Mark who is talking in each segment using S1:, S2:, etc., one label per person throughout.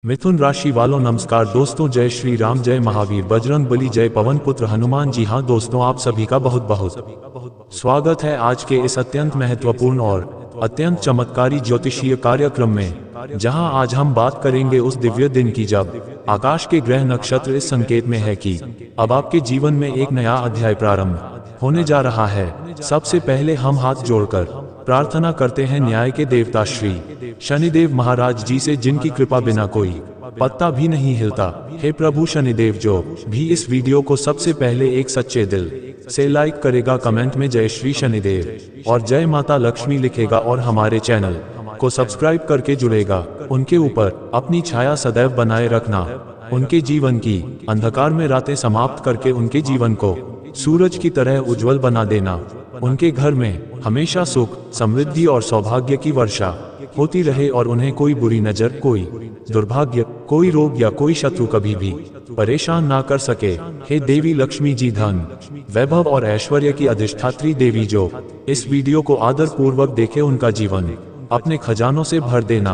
S1: मिथुन राशि वालों नमस्कार दोस्तों, जय श्री राम, जय महावीर, बजरंग बली, जय पवन पुत्र हनुमान। जी हाँ दोस्तों, आप सभी का बहुत बहुत स्वागत है आज के इस अत्यंत महत्वपूर्ण और अत्यंत चमत्कारी ज्योतिषीय कार्यक्रम में, जहां आज हम बात करेंगे उस दिव्य दिन की जब आकाश के ग्रह नक्षत्र इस संकेत में है कि अब आपके जीवन में एक नया अध्याय प्रारंभ होने जा रहा है। सबसे पहले हम हाथ जोड़कर प्रार्थना करते हैं न्याय के देवता श्री शनिदेव महाराज जी से, जिनकी कृपा बिना कोई पत्ता भी नहीं हिलता। हे प्रभु शनिदेव, जो भी इस वीडियो को सबसे पहले एक सच्चे दिल से लाइक करेगा, कमेंट में जय श्री शनिदेव और जय माता लक्ष्मी लिखेगा और हमारे चैनल को सब्सक्राइब करके जुड़ेगा, उनके ऊपर अपनी छाया सदैव बनाए रखना। उनके जीवन की अंधकार में रातें समाप्त करके उनके जीवन को सूरज की तरह उज्जवल बना देना। उनके घर में हमेशा सुख, समृद्धि और सौभाग्य की वर्षा होती रहे और उन्हें कोई बुरी नजर, कोई दुर्भाग्य, कोई रोग या कोई शत्रु कभी भी परेशान ना कर सके। हे देवी लक्ष्मी जी, धन, वैभव और ऐश्वर्य की अधिष्ठात्री देवी, जो इस वीडियो को आदर पूर्वक देखे, उनका जीवन अपने खजानों से भर देना,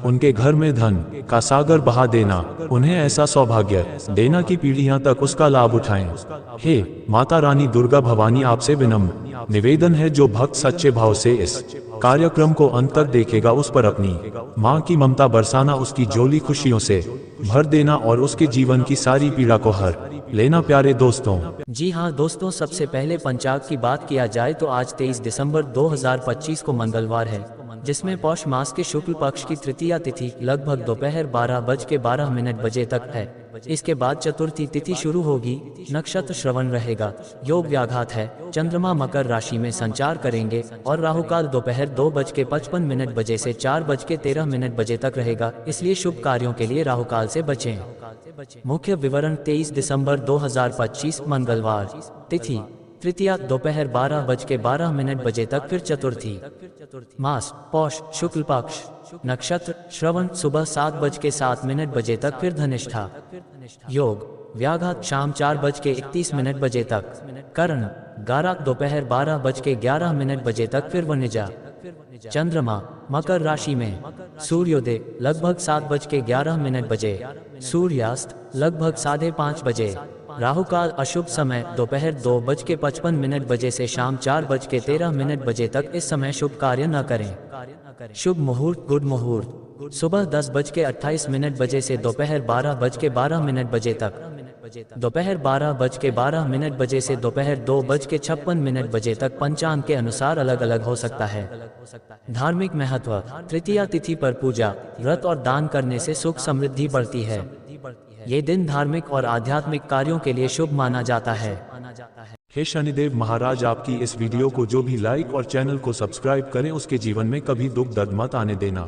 S1: उनके घर में धन का सागर बहा देना, उन्हें ऐसा सौभाग्य देना कि पीढ़ियां तक उसका लाभ उठाएं। हे माता रानी दुर्गा भवानी, आपसे विनम्र निवेदन है, जो भक्त सच्चे भाव से इस कार्यक्रम को अंत तक देखेगा, उस पर अपनी मां की ममता बरसाना, उसकी झोली खुशियों से भर देना और उसके जीवन की सारी पीड़ा को हर लेना। प्यारे दोस्तों,
S2: जी हाँ दोस्तों, सबसे पहले पंचांग की बात किया जाए तो आज 23 दिसंबर 2025 को मंगलवार है, जिसमें पौष मास के शुक्ल पक्ष की तृतीया तिथि लगभग दोपहर 12:12 तक है। इसके बाद चतुर्थी तिथि शुरू होगी। नक्षत्र श्रवण रहेगा। योग व्याघात है। चंद्रमा मकर राशि में संचार करेंगे और राहुकाल दोपहर 2:55 से 4:13 तक रहेगा, इसलिए शुभ कार्यों के लिए राहुकाल से बचें। मुख्य विवरण 23 दिसंबर 2025 मंगलवार, तिथि तृतीया दोपहर 12:12 तक, फिर चतुर्थी, मास पौष शुक्ल पक्ष, नक्षत्र श्रवण सुबह 7:07 तक, फिर धनिष्ठा, योग व्याघात शाम 4:31 तक, करण गारा दोपहर 12:11 तक, फिर वनिजा। चंद्रमा मकर राशि में, सूर्योदय लगभग 7:11 सूर्यास्त लगभग 5:30 बजे। राहुकाल अशुभ समय दोपहर 2:55 से शाम 4:13 तक, इस समय शुभ कार्य न करें। शुभ मुहूर्त, गुड मुहूर्त सुबह 10:28 से दोपहर 12:12 तक, दोपहर 12:12 से दोपहर 2:56 तक। पंचांग के अनुसार अलग अलग हो सकता है। धार्मिक महत्व, तृतीया तिथि पर पूजा, व्रत और दान करने से सुख समृद्धि बढ़ती है। ये दिन धार्मिक और आध्यात्मिक कार्यों के लिए शुभ माना जाता है।
S1: हे शनिदेव महाराज, आपकी इस वीडियो को जो भी लाइक और चैनल को सब्सक्राइब करें, उसके जीवन में कभी दुख दर्द मत आने देना।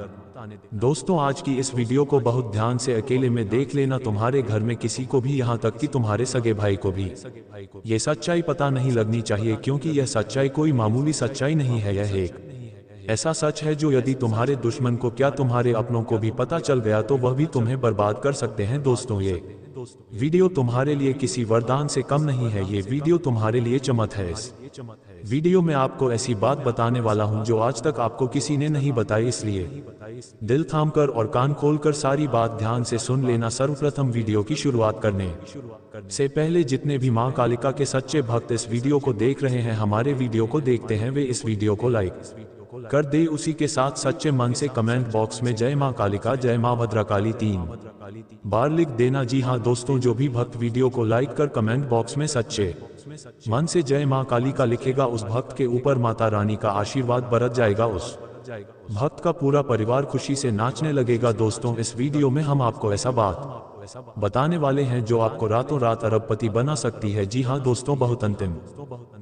S1: दोस्तों, आज की इस वीडियो को बहुत ध्यान से अकेले में देख लेना, तुम्हारे घर में किसी को भी, यहाँ तक कि तुम्हारे सगे भाई को भी ये सच्चाई पता नहीं लगनी चाहिए, क्योंकि यह सच्चाई कोई मामूली सच्चाई नहीं है। यह एक ऐसा सच है जो यदि तुम्हारे दुश्मन को, क्या तुम्हारे अपनों को भी पता चल गया तो वह भी तुम्हें बर्बाद कर सकते हैं। दोस्तों, ये वीडियो तुम्हारे लिए किसी वरदान से कम नहीं है, ये वीडियो तुम्हारे लिए चमत्कार है। इस वीडियो में आपको ऐसी बात बताने वाला हूं जो आज तक आपको किसी ने नहीं बताई, इसलिए दिल थामकर और कान खोलकर सारी बात ध्यान से सुन लेना। सर्वप्रथम वीडियो की शुरुआत करने से पहले जितने भी मां कालिका के सच्चे भक्त इस वीडियो को देख रहे हैं, हमारे वीडियो को देखते हैं, वे इस वीडियो को लाइक कर दे। उसी के साथ सच्चे मन से कमेंट बॉक्स में जय मां कालिका, जय मां भद्रकाली 3 बार लिख देना। जी हाँ दोस्तों, जो भी भक्त वीडियो को लाइक कर कमेंट बॉक्स में सच्चे मन से जय मां कालिका लिखेगा, उस भक्त के ऊपर माता रानी का आशीर्वाद बरस जाएगा। उस भक्त का पूरा परिवार खुशी से नाचने लगेगा। दोस्तों, इस वीडियो में हम आपको ऐसा बात बताने वाले हैं जो आपको रातों रात अरबपति बना सकती है। जी हाँ दोस्तों, बहुत अंतिम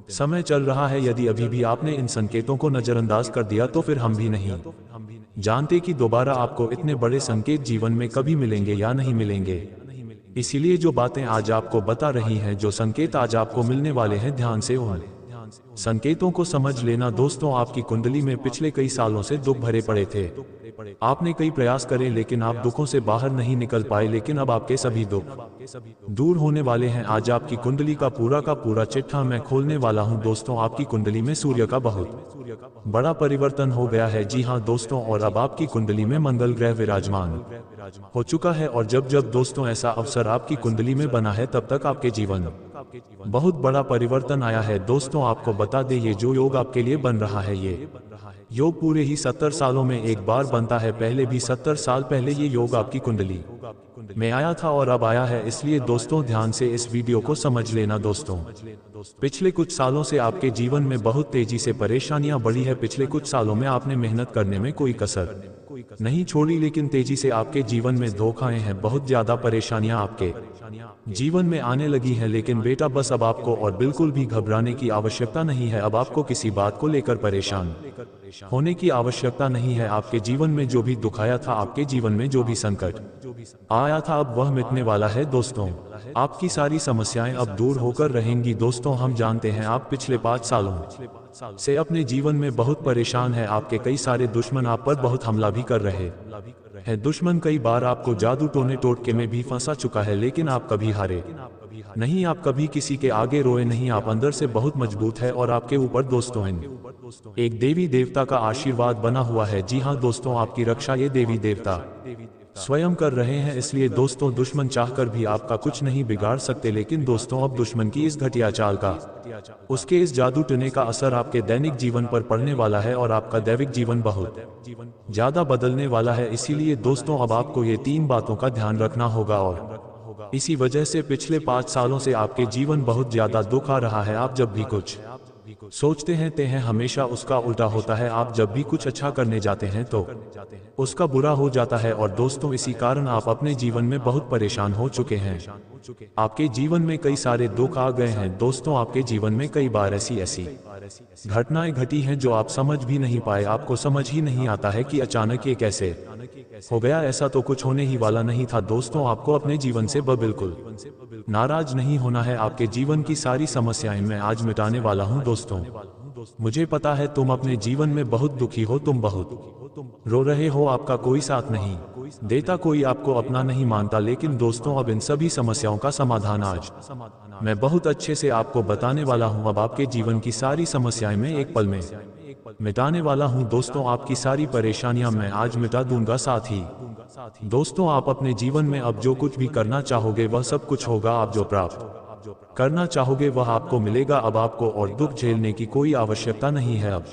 S1: समय चल रहा है। यदि अभी भी आपने इन संकेतों को नजरअंदाज कर दिया तो फिर हम भी नहीं जानते कि दोबारा आपको इतने बड़े संकेत जीवन में कभी मिलेंगे या नहीं मिलेंगे। इसीलिए जो बातें आज आपको बता रही हैं, जो संकेत आज आपको मिलने वाले हैं, ध्यान से उन संकेतों को समझ लेना दोस्तों, आपकी कुंडली में पिछले कई सालों से दुख भरे पड़े थे। आपने कई प्रयास करे लेकिन आप दुखों से बाहर नहीं निकल पाए, लेकिन अब आपके सभी दुख दूर होने वाले हैं। आज आपकी कुंडली का पूरा चिट्ठा मैं खोलने वाला हूं दोस्तों। आपकी कुंडली में सूर्य का बहुत बड़ा परिवर्तन हो गया है। जी हां दोस्तों, और अब आपकी कुंडली में मंगल ग्रह विराजमान हो चुका है। और जब जब दोस्तों ऐसा अवसर आपकी कुंडली में बना है, तब तक आपके जीवन बहुत बड़ा परिवर्तन आया है दोस्तों। आपको बता दें, ये जो योग आपके लिए बन रहा है, ये योग पूरे ही 70 सालों में एक बार बनता है। पहले भी 70 साल पहले ये योग आपकी कुंडली में आया था और अब आया है। इसलिए दोस्तों ध्यान से इस वीडियो को समझ लेना दोस्तों। पिछले कुछ सालों से आपके जीवन में बहुत तेजी से परेशानियां बढ़ी है। पिछले कुछ सालों में आपने मेहनत करने में कोई कसर नहीं छोड़ी, लेकिन तेजी से आपके जीवन में धोखाएं हैं। बहुत ज्यादा परेशानियां आपके जीवन में आने लगी हैं। लेकिन बेटा, बस अब आपको और बिल्कुल भी घबराने की आवश्यकता नहीं है। अब आपको किसी बात को लेकर परेशान होने की आवश्यकता नहीं है। आपके जीवन में जो भी दुख आया था, आपके जीवन में जो भी संकट आया था, अब वह मिटने वाला है दोस्तों। आपकी सारी समस्याएं अब दूर होकर रहेंगी दोस्तों। हम जानते हैं आप पिछले 5 सालों से अपने जीवन में बहुत परेशान है। आपके कई सारे दुश्मन आप पर बहुत हमला भी कर रहे हैं। दुश्मन कई बार आपको जादू टोने टोटके में भी फंसा चुका है, लेकिन आप कभी हारे नहीं, आप कभी किसी के आगे रोए नहीं। आप अंदर से बहुत मजबूत है और आपके ऊपर दोस्तों एक देवी देवता का आशीर्वाद बना हुआ है। जी हाँ दोस्तों, आपकी रक्षा ये देवी देवता स्वयं कर रहे हैं। इसलिए दोस्तों, दुश्मन चाहकर भी आपका कुछ नहीं बिगाड़ सकते। लेकिन दोस्तों, अब दुश्मन की इस घटिया चाल का, उसके इस जादू टोने का असर आपके दैनिक जीवन पर पड़ने वाला है और आपका दैविक जीवन बहुत ज्यादा बदलने वाला है। इसीलिए दोस्तों, अब आपको ये 3 बातों का ध्यान रखना होगा। और इसी वजह से पिछले 5 सालों से आपके जीवन बहुत ज्यादा दुख आ रहा है। आप जब भी कुछ सोचते हैं हमेशा उसका उल्टा होता है। आप जब भी कुछ अच्छा करने जाते हैं तो उसका बुरा हो जाता है। और दोस्तों, इसी कारण आप अपने जीवन में बहुत परेशान हो चुके हैं। आपके जीवन में कई सारे दुख आ गए हैं दोस्तों। आपके जीवन में कई बार ऐसी घटनाएं घटी हैं जो आप समझ भी नहीं पाए। आपको समझ ही नहीं आता है कि अचानक ये कैसे हो गया। ऐसा तो कुछ होने ही वाला नहीं था दोस्तों। आपको अपने जीवन से बिल्कुल नाराज नहीं होना है। आपके जीवन की सारी समस्याएं मैं आज मिटाने वाला हूं दोस्तों। मुझे पता है तुम अपने जीवन में बहुत दुखी हो, तुम बहुत रो रहे हो, आपका कोई साथ नहीं देता, कोई आपको अपना नहीं मानता। लेकिन दोस्तों, अब इन सभी समस्याओं का समाधान आज मैं बहुत अच्छे से आपको बताने वाला हूं। अब आपके जीवन की सारी समस्याएं मैं एक पल में मिटाने वाला हूं दोस्तों। आपकी सारी परेशानियां मैं आज मिटा दूंगा। साथ ही दोस्तों, आप अपने जीवन में अब जो कुछ भी करना चाहोगे वह सब कुछ होगा। आप जो प्राप्त करना चाहोगे वह आपको मिलेगा। अब आपको और दुख झेलने की कोई आवश्यकता नहीं है। अब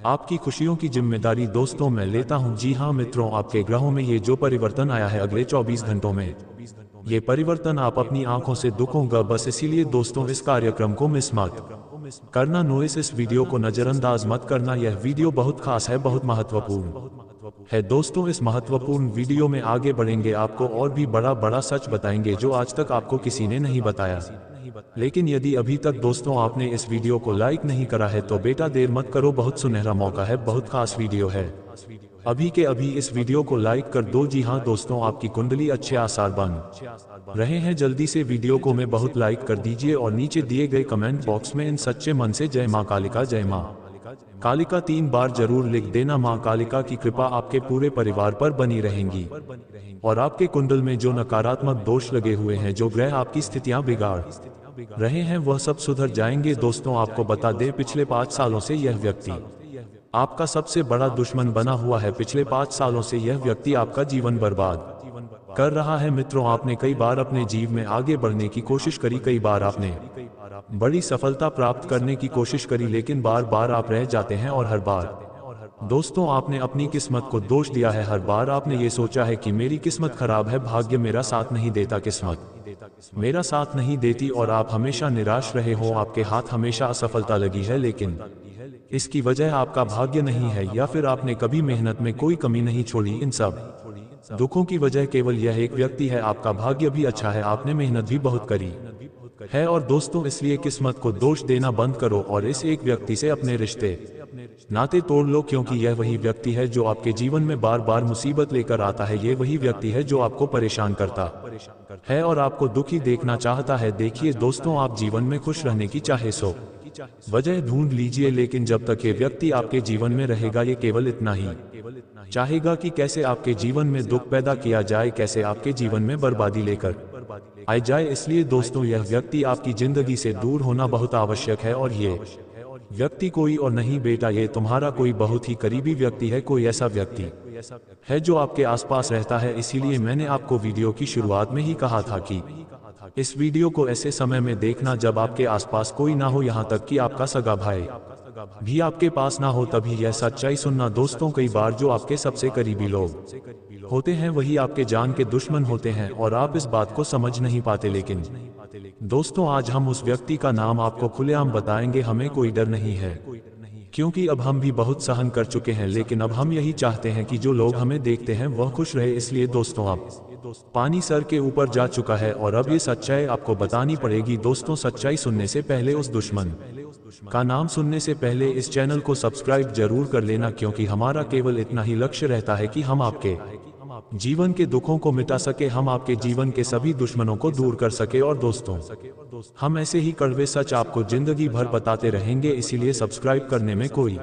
S1: आपकी खुशियों की जिम्मेदारी दोस्तों मैं लेता हूं। जी हां मित्रों, आपके ग्रहों में ये जो परिवर्तन आया है अगले 24 घंटों में, ये परिवर्तन आप अपनी आंखों से दुखोगा। बस इसीलिए दोस्तों, इस कार्यक्रम को मिस मत करना। नोइस, इस वीडियो को नजरअंदाज मत करना। यह वीडियो बहुत खास है, बहुत महत्वपूर्ण है दोस्तों। इस महत्वपूर्ण वीडियो में आगे बढ़ेंगे, आपको और भी बड़ा सच बताएंगे जो आज तक आपको किसी ने नहीं बताया। लेकिन यदि अभी तक दोस्तों आपने इस वीडियो को लाइक नहीं करा है तो बेटा देर मत करो, बहुत सुनहरा मौका है, बहुत खास वीडियो है। अभी के अभी इस वीडियो को लाइक कर दो। जी हां दोस्तों, आपकी कुंडली अच्छे आसार बन रहे हैं। जल्दी से वीडियो को में बहुत लाइक कर दीजिए और नीचे दिए गए कमेंट बॉक्स में इन सच्चे मन से जय मां कालिका, जय मां कालिका 3 बार जरूर लिख देना। मां कालिका की कृपा आपके पूरे परिवार पर बनी रहेंगी और आपके कुंडल में जो नकारात्मक दोष लगे हुए हैं, जो ग्रह आपकी स्थितियां बिगाड़ रहे हैं, वह सब सुधर जाएंगे। दोस्तों, आपको बता दें, पिछले 5 सालों से यह व्यक्ति आपका सबसे बड़ा दुश्मन बना हुआ है। पिछले 5 सालों से यह व्यक्ति आपका जीवन बर्बाद कर रहा है। मित्रों, आपने कई बार अपने जीवन में आगे बढ़ने की कोशिश करी, कई बार आपने बड़ी सफलता प्राप्त करने की कोशिश करी, लेकिन बार बार आप रह जाते हैं। और हर बार दोस्तों आपने अपनी किस्मत को दोष दिया है। हर बार आपने ये सोचा है कि मेरी किस्मत खराब है, भाग्य मेरा साथ नहीं देता, किस्मत मेरा साथ नहीं देती, और आप हमेशा निराश रहे हो। आपके हाथ हमेशा असफलता लगी है, लेकिन इसकी वजह आपका भाग्य नहीं है, या फिर आपने कभी मेहनत में कोई कमी नहीं छोड़ी। इन सब दुखों की वजह केवल यह एक व्यक्ति है। आपका भाग्य भी अच्छा है, आपने मेहनत भी बहुत करी है। और दोस्तों, इसलिए किस्मत को दोष देना बंद करो और इस एक व्यक्ति से अपने रिश्ते नाते तोड़ लो, क्योंकि यह वही व्यक्ति है जो आपके जीवन में बार बार मुसीबत लेकर आता है। ये वही व्यक्ति है जो आपको परेशान करता है और आपको दुखी देखना चाहता है। देखिए दोस्तों, आप जीवन में खुश रहने की चाहे सो वजह ढूंढ लीजिए, लेकिन जब तक ये व्यक्ति आपके जीवन में रहेगा ये केवल इतना ही चाहेगा कि कैसे आपके जीवन में दुख पैदा किया जाए, कैसे आपके जीवन में बर्बादी लेकर आ जाए। इसलिए दोस्तों, यह व्यक्ति आपकी जिंदगी से दूर होना बहुत आवश्यक है। और ये व्यक्ति कोई और नहीं बेटा, ये तुम्हारा कोई बहुत ही करीबी व्यक्ति है, कोई ऐसा व्यक्ति है जो आपके आसपास रहता है। इसीलिए मैंने आपको वीडियो की शुरुआत में ही कहा था कि इस वीडियो को ऐसे समय में देखना जब आपके आसपास कोई ना हो, यहाँ तक कि आपका सगा भाई भी आपके पास ना हो, तभी यह सच्चाई सुनना। दोस्तों, कई बार जो आपके सबसे करीबी लोग होते हैं वही आपके जान के दुश्मन होते हैं और आप इस बात को समझ नहीं पाते। लेकिन दोस्तों, आज हम उस व्यक्ति का नाम आपको खुलेआम बताएंगे। हमें कोई डर नहीं है, क्योंकि अब हम भी बहुत सहन कर चुके हैं, लेकिन अब हम यही चाहते हैं कि जो लोग हमें देखते हैं वह खुश रहे। इसलिए दोस्तों, अब पानी सर के ऊपर जा चुका है और अब ये सच्चाई आपको बतानी पड़ेगी। दोस्तों, सच्चाई सुनने से पहले, उस दुश्मन का नाम सुनने से पहले इस चैनल को सब्सक्राइब जरूर कर लेना, क्योंकि हमारा केवल इतना ही लक्ष्य रहता है कि हम आपके जीवन के दुखों को मिटा सके, हम आपके जीवन के सभी दुश्मनों को दूर कर सके। और दोस्तों, हम ऐसे ही कड़वे सच आपको जिंदगी भर बताते रहेंगे, इसीलिए सब्सक्राइब करने में कोई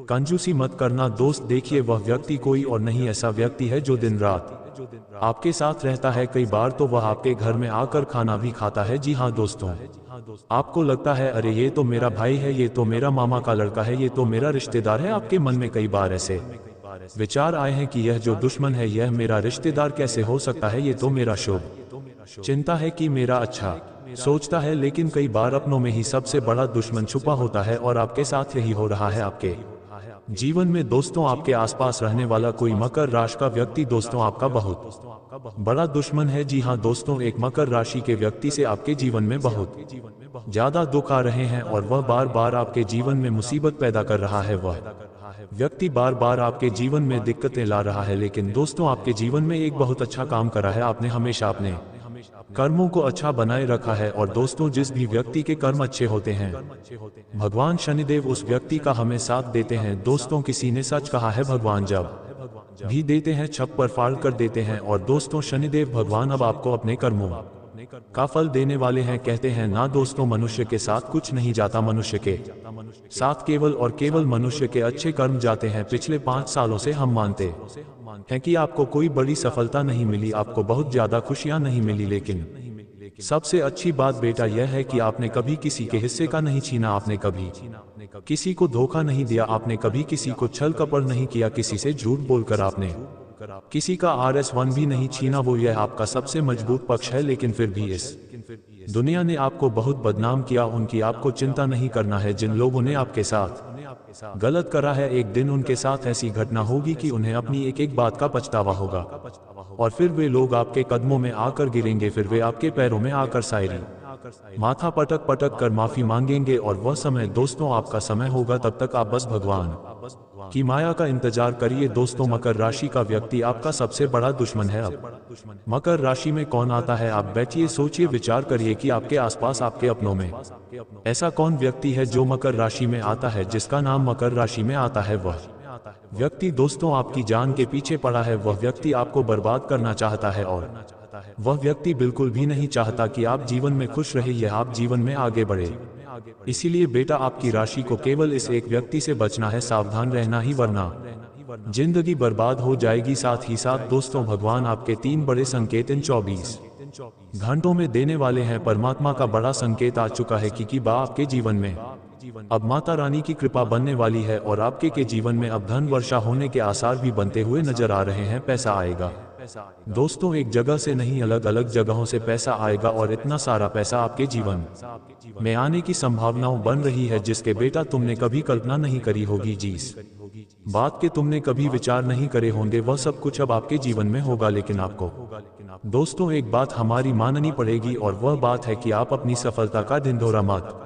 S1: कंजूसी मत करना। दोस्त, देखिए, वह व्यक्ति कोई और नहीं ऐसा व्यक्ति है जो दिन रात आपके साथ रहता है। कई बार तो वह आपके घर में आकर खाना भी खाता है। जी हाँ दोस्तों, आपको लगता है अरे ये तो मेरा भाई है, ये तो मेरा मामा का लड़का है, ये तो मेरा रिश्तेदार है। आपके मन में कई बार ऐसे विचार आए हैं कि यह जो दुश्मन है यह मेरा रिश्तेदार कैसे हो सकता है, ये तो मेरा शुभ चिंता है कि मेरा अच्छा सोचता है। लेकिन कई बार अपनों में ही सबसे बड़ा दुश्मन छुपा होता है और आपके साथ यही हो रहा है आपके जीवन में। दोस्तों, आपके आसपास रहने वाला कोई मकर राशि का व्यक्ति दोस्तों आपका बहुत बड़ा दुश्मन है। जी हाँ दोस्तों, एक मकर राशि के व्यक्ति से आपके जीवन में बहुत ज्यादा दुख आ रहे हैं और वह बार बार आपके जीवन में मुसीबत पैदा कर रहा है। वह व्यक्ति बार बार आपके जीवन में दिक्कतें ला रहा है। लेकिन दोस्तों, आपके जीवन में एक बहुत अच्छा काम करा है, आपने हमेशा अपने कर्मों को अच्छा बनाए रखा है। और दोस्तों, जिस भी व्यक्ति के कर्म अच्छे होते हैं भगवान शनिदेव उस व्यक्ति का हमें साथ देते हैं। दोस्तों, किसी ने सच कहा है, भगवान जब भी देते हैं छप्पर फाड़ कर देते हैं। और दोस्तों, शनिदेव भगवान अब आपको अपने कर्मों का फल देने वाले हैं। कहते हैं ना दोस्तों, मनुष्य के साथ कुछ नहीं जाता, मनुष्य के साथ केवल और केवल मनुष्य के अच्छे कर्म जाते हैं। पिछले 5 सालों से हम मानते हैं कि आपको कोई बड़ी सफलता नहीं मिली, आपको बहुत ज्यादा खुशियां नहीं मिली, लेकिन सबसे अच्छी बात बेटा यह है कि आपने कभी किसी के हिस्से का नहीं छीना, आपने कभी किसी को धोखा नहीं दिया, आपने कभी किसी को छल कपट नहीं किया, किसी से झूठ बोलकर आपने किसी का RS1 भी नहीं छीना। वो यह आपका सबसे मजबूत पक्ष है। लेकिन फिर भी इस दुनिया ने आपको बहुत बदनाम किया, उनकी आपको चिंता नहीं करना है। जिन लोगों ने आपके साथ गलत करा है, एक दिन उनके साथ ऐसी घटना होगी कि उन्हें अपनी एक एक बात का पछतावा होगा और फिर वे लोग आपके कदमों में आकर गिरेंगे, फिर वे आपके पैरों में आकर शायरी माथा पटक पटक कर माफी मांगेंगे। और वह समय दोस्तों आपका समय होगा, तब तक आप बस भगवान की माया का इंतजार करिए। दोस्तों, मकर राशि का व्यक्ति आपका सबसे बड़ा दुश्मन है। अब मकर राशि में कौन आता है, आप बैठिए, सोचिए, विचार करिए कि आपके आसपास आपके अपनों में ऐसा कौन व्यक्ति है जो मकर राशि में आता है, जिसका नाम मकर राशि में आता है। वह व्यक्ति दोस्तों आपकी जान के पीछे पड़ा है। वह व्यक्ति आपको बर्बाद करना चाहता है और वह व्यक्ति बिल्कुल भी नहीं चाहता कि आप जीवन में खुश रहिए, आप जीवन में आगे बढ़े। इसीलिए बेटा, आपकी राशि को केवल इस एक व्यक्ति से बचना है, सावधान रहना ही, वरना जिंदगी बर्बाद हो जाएगी। साथ ही साथ दोस्तों, भगवान आपके 3 बड़े संकेत इन 24 घंटों में देने वाले हैं। परमात्मा का बड़ा संकेत आ चुका है कि आपके जीवन में अब माता रानी की कृपा बनने वाली है और आपके के जीवन में अब धन वर्षा होने के आसार भी बनते हुए नजर आ रहे हैं। पैसा आएगा दोस्तों, एक जगह से नहीं, अलग अलग जगहों से पैसा आएगा और इतना सारा पैसा आपके जीवन में आने की संभावनाओं बन रही है, जिसके बेटा तुमने कभी कल्पना नहीं करी होगी। जिस बात के तुमने कभी विचार नहीं करे होंगे, वह सब कुछ अब आपके जीवन में होगा। लेकिन आपको दोस्तों एक बात हमारी माननी पड़ेगी और वह बात है कि आप अपनी सफलता का ढिंढोरा मत